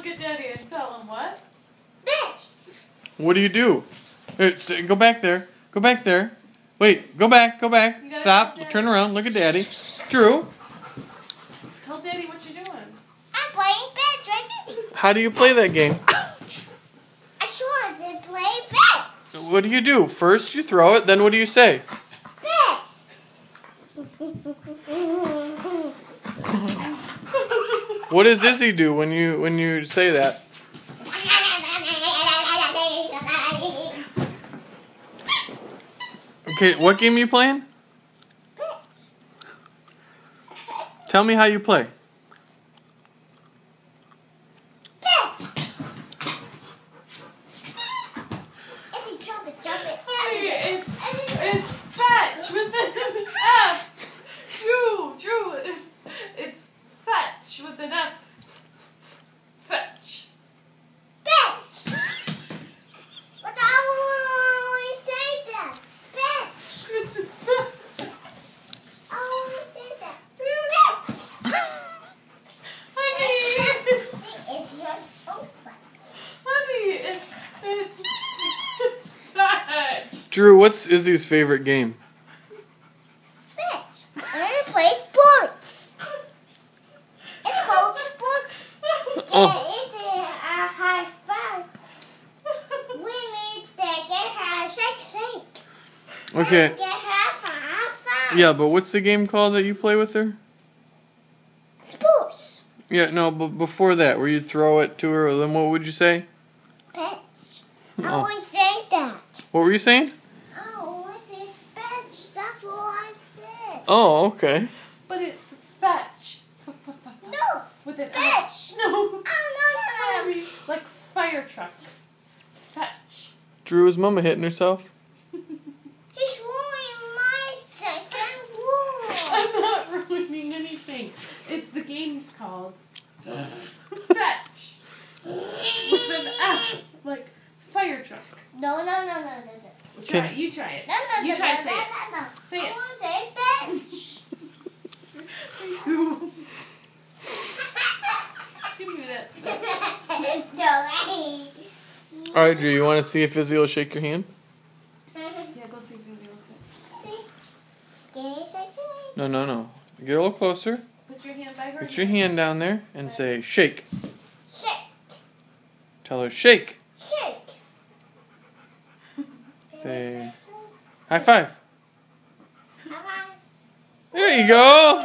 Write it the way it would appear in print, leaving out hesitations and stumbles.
at Daddy and tell him what? Bitch! What do you do? Go back there. Go back there. Wait, go back, go back. Stop, turn around, look at Daddy. Drew. Tell Daddy what you're doing. I'm playing bitch, right, busy? How do you play that game? I sure did play bitch! What do you do? First you throw it, then what do you say? What does Izzy do when you say that? Okay, what game are you playing? Tell me how you play. Honey, it's fetch with an F. Drew, it's fetch with an F. Fetch. Bitch! But I always say that. Bitch! It's fetch. I always say that. Bitch! Honey, It's your fault. honey, it's fetch. Drew, what's Izzy's favorite game? Bitch! I want to play sports. It's called sports. Oh. It's a high five. We need to get her shake. Okay. Get her high five. Yeah, but what's the game called that you play with her? Sports. Yeah, no, but before that, where you throw it to her, then what would you say? Bitch. I Oh. always say that. What were you saying? I always say bitch. That's what I said. Oh, okay. But it's fetch. No. With an F. Bitch. No. Oh, no. Honey, like fire truck. Fetch. Drew, is Mama hitting herself? He's ruining my second rule. I'm not ruining anything. It's the game's called Fetch. With an F. Like fire truck. No. Try it. You try it. No. You try to say it. No. Say I it. want to say bitch. Give me that. All right, Drew, you want to see if Izzy will shake your hand? Yeah, go see if you'll No. Get a little closer. Put your hand by her. Put your hand down there and say shake. Shake. Tell her shake. Shake. Say high five. Bye-bye. There you go.